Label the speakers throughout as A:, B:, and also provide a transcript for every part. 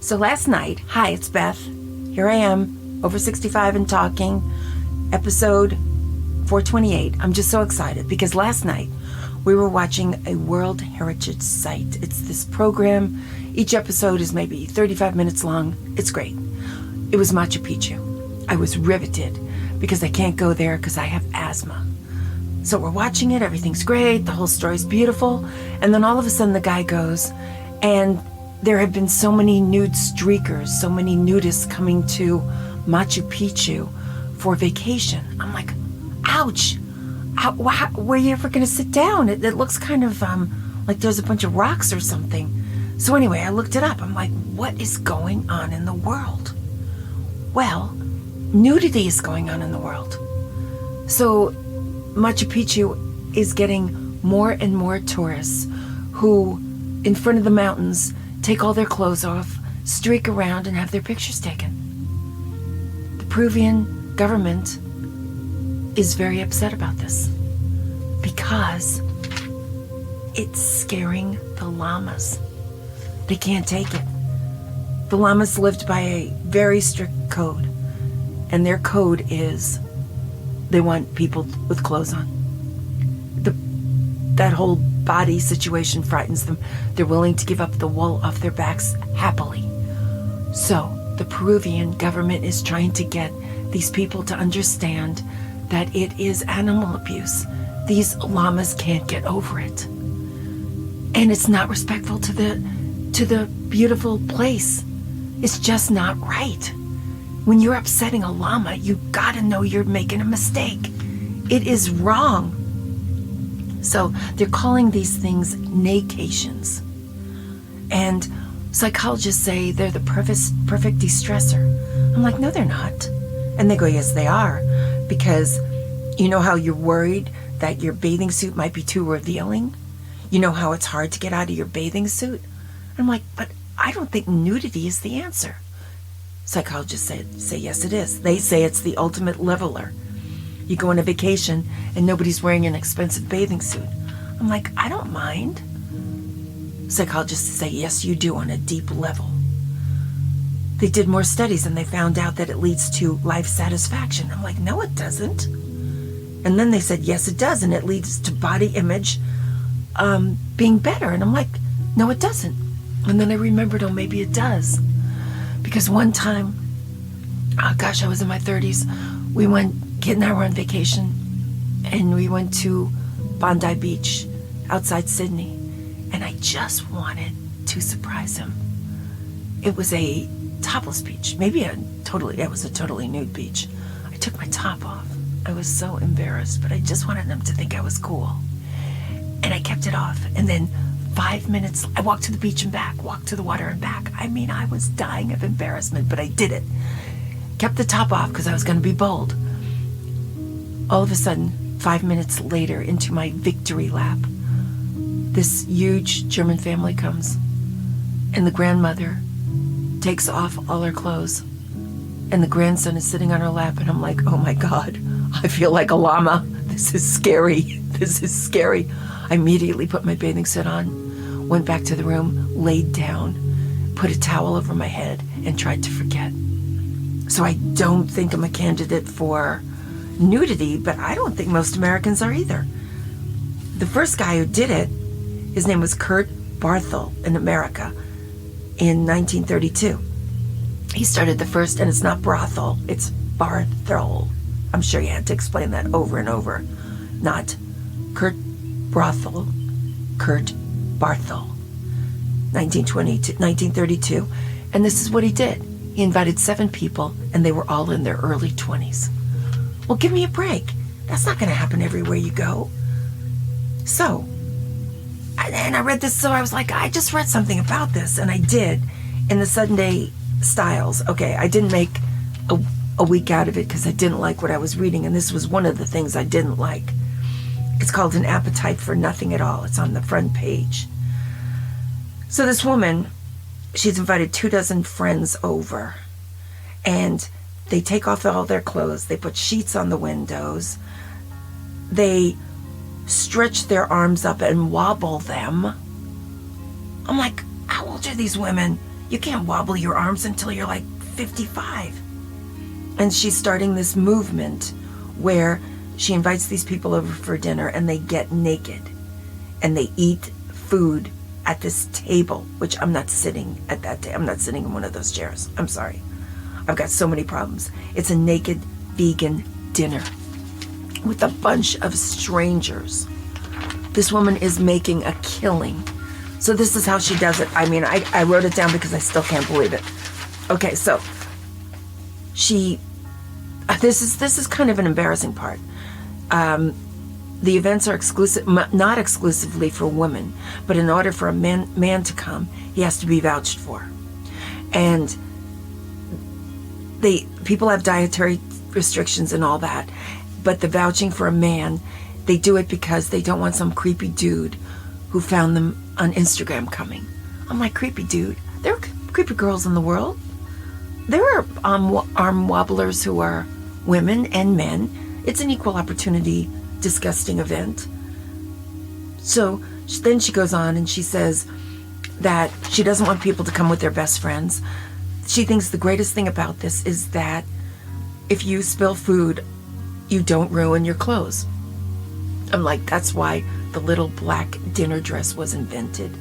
A: So last night, hi, it's Beth. Here I am, over 65 and talking, episode 428. I'm just so excited because last night we were watching a World Heritage Site. It's this program. Each episode is maybe 35 minutes long. It's great. It was Machu Picchu. I was riveted because I can't go there because I have asthma. So we're watching it. Everything's great. The whole story's beautiful. And then all of a sudden the guy goes, and there have been so many nude streakers, so many nudists coming to Machu Picchu for vacation. I'm like, ouch. Where are you ever going to sit down? It looks kind of like there's a bunch of rocks or something. So anyway, I looked it up. I'm like, what is going on in the world? Well, nudity is going on in the world. So Machu Picchu is getting more and more tourists who, in front of the mountains, take all their clothes off, streak around, and have their pictures taken. The Peruvian government is very upset about this because it's scaring the llamas. They can't take it. The llamas lived by a very strict code, and their code is they want people with clothes on. That whole body situation frightens them. They're willing to give up the wool off their backs happily. So the Peruvian government is trying to get these people to understand that it is animal abuse. These llamas can't get over it. And it's not respectful to the beautiful place. It's just not right. When you're upsetting a llama, you gotta know you're making a mistake. It is wrong. So they're calling these things nakations. And psychologists say they're the perfect de-stressor. I'm like, no, they're not. And they go, yes, they are. Because you know how you're worried that your bathing suit might be too revealing? You know how it's hard to get out of your bathing suit? I'm like, but I don't think nudity is the answer. Psychologists say yes, it is. They say it's the ultimate leveler. You go on a vacation and nobody's wearing an expensive bathing suit. I'm like, I don't mind. Psychologists say, yes, you do on a deep level. They did more studies and they found out that it leads to life satisfaction. I'm like, no, it doesn't. And then they said, yes, it does. And it leads to body image being better. And I'm like, no, it doesn't. And then I remembered, oh, maybe it does. Because one time, I was in my 30s. Kid and I were on vacation, and we went to Bondi Beach outside Sydney, and I just wanted to surprise him. It was a topless beach, it was a totally nude beach. I took my top off. I was so embarrassed, but I just wanted him to think I was cool. And I kept it off, and then 5 minutes, I walked to the beach and back, walked to the water and back. I mean, I was dying of embarrassment, but I did it. Kept the top off because I was going to be bold. All of a sudden, 5 minutes later, into my victory lap, this huge German family comes, and the grandmother takes off all her clothes, and the grandson is sitting on her lap, and I'm like, oh my God, I feel like a llama. This is scary. This is scary. I immediately put my bathing suit on, went back to the room, laid down, put a towel over my head, and tried to forget. So I don't think I'm a candidate for nudity, but I don't think most Americans are either. The first guy who did it, his name was Kurt Barthel in America in 1932. He started the first, and it's not brothel, it's Barthel. I'm sure you had to explain that over and over. Not Kurt Brothel, Kurt Barthel. 1932. And this is what he did. He invited 7 people, and they were all in their early 20s. Well, give me a break. That's not going to happen everywhere you go. So, and I read this, so I was like, I just read something about this, and I did, in the Sunday Styles. Okay, I didn't make a week out of it because I didn't like what I was reading, and this was one of the things I didn't like. It's called An Appetite for Nothing at All. It's on the front page. So this woman, she's invited 24 friends over, and they take off all their clothes. They put sheets on the windows. They stretch their arms up and wobble them. I'm like, how old are these women? You can't wobble your arms until you're like 55. And she's starting this movement where she invites these people over for dinner and they get naked and they eat food at this table, which I'm not sitting at that table. I'm not sitting in one of those chairs. I'm sorry. I've got so many problems. It's a naked vegan dinner with a bunch of strangers. This woman is making a killing. So this is how she does it. I mean, I wrote it down because I still can't believe it. Okay, so this is kind of an embarrassing part. The events are exclusive, not exclusively for women, but in order for a man to come, he has to be vouched for. And people have dietary restrictions and all that, but the vouching for a man, they do it because they don't want some creepy dude who found them on Instagram coming. I'm like, creepy dude? There are creepy girls in the world. There are arm wobblers who are women and men. It's an equal opportunity disgusting event. So then she goes on and she says that she doesn't want people to come with their best friends. She thinks the greatest thing about this is that if you spill food, you don't ruin your clothes. I'm like, that's why the little black dinner dress was invented.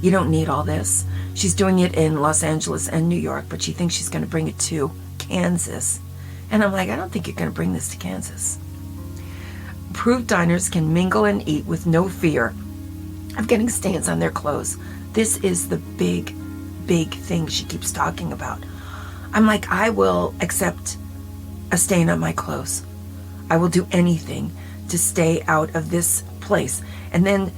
A: You don't need all this. She's doing it in Los Angeles and New York, but she thinks she's going to bring it to Kansas. And I'm like, I don't think you're going to bring this to Kansas. Approved diners can mingle and eat with no fear of getting stains on their clothes. This is the big, big thing she keeps talking about. I'm like, I will accept a stain on my clothes. I will do anything to stay out of this place. And then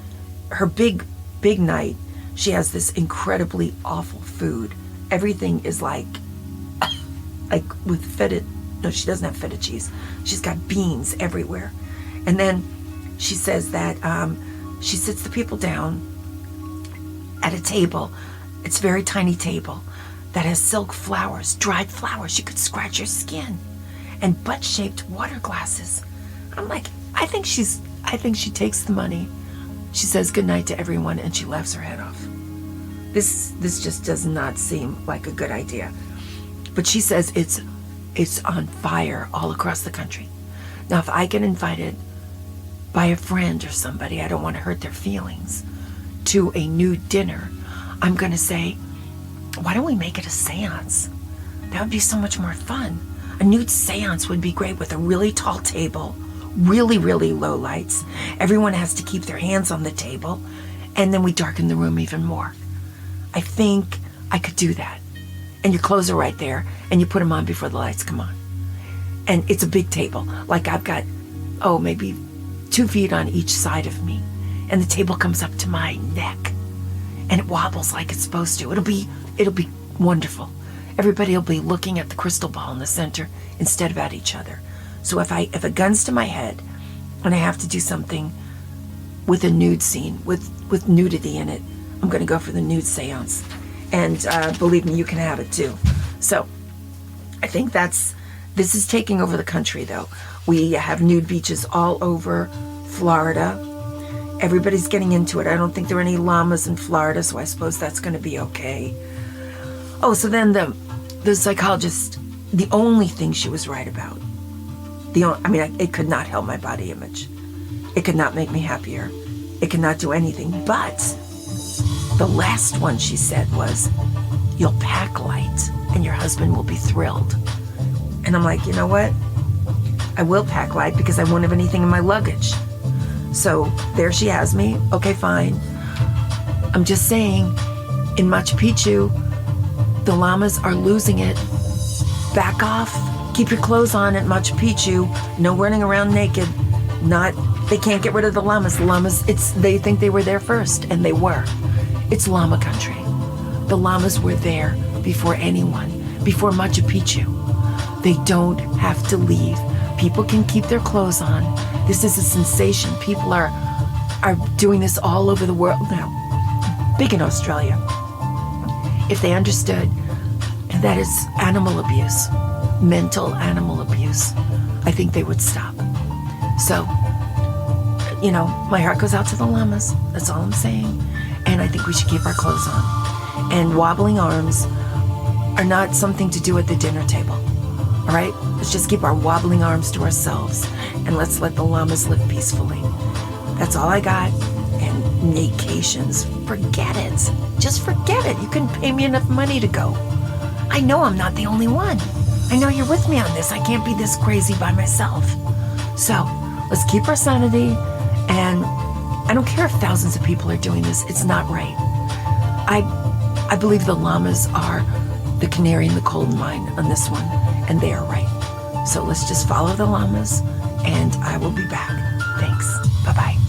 A: her big night, she has this incredibly awful food. Everything is like with feta. No, she doesn't have feta cheese. She's got beans everywhere. And then she says that she sits the people down at a table. It's a very tiny table that has silk flowers, dried flowers. You could scratch your skin, and butt-shaped water glasses. I'm like, I think she takes the money. She says goodnight to everyone and she laughs her head off. This just does not seem like a good idea. But she says it's on fire all across the country. Now, if I get invited by a friend or somebody, I don't want to hurt their feelings, to a nude dinner, I'm going to say, why don't we make it a seance? That would be so much more fun. A nude seance would be great with a really tall table, really, really low lights. Everyone has to keep their hands on the table, and then we darken the room even more. I think I could do that. And your clothes are right there, and you put them on before the lights come on. And it's a big table. Like I've got, maybe 2 feet on each side of me. And the table comes up to my neck. And it wobbles like it's supposed to. It'll be wonderful. Everybody will be looking at the crystal ball in the center instead of at each other. So if a gun's to my head and I have to do something with a nude scene, with nudity in it, I'm going to go for the nude seance. And believe me, you can have it too. So I think this is taking over the country, though. We have nude beaches all over Florida. Everybody's getting into it. I don't think there are any llamas in Florida, so I suppose that's going to be okay. Oh, so then the psychologist, the only thing she was right about, it could not help my body image. It could not make me happier. It could not do anything. But the last one she said was, you'll pack light and your husband will be thrilled. And I'm like, you know what? I will pack light because I won't have anything in my luggage. So there she has me. Okay, fine. I'm just saying, in Machu Picchu, the llamas are losing it. Back off. Keep your clothes on at Machu Picchu. No running around naked. They can't get rid of the llamas. The llamas, they think they were there first, and they were. It's llama country. The llamas were there before anyone, before Machu Picchu. They don't have to leave. People can keep their clothes on. This is a sensation. People are doing this all over the world now. Big in Australia. If they understood that is animal abuse, mental animal abuse, I think they would stop. So, my heart goes out to the llamas. That's all I'm saying. And I think we should keep our clothes on. and wobbling arms are not something to do at the dinner table. All right? Let's just keep our wobbling arms to ourselves and let's let the llamas live peacefully. That's all I got. And Nakations, forget it. Just forget it. You couldn't pay me enough money to go. I know I'm not the only one. I know you're with me on this. I can't be this crazy by myself. So let's keep our sanity. And I don't care if thousands of people are doing this. It's not right. I believe the llamas are the canary in the coal mine on this one, and they are right. So let's just follow the llamas, and I will be back. Thanks. Bye-bye.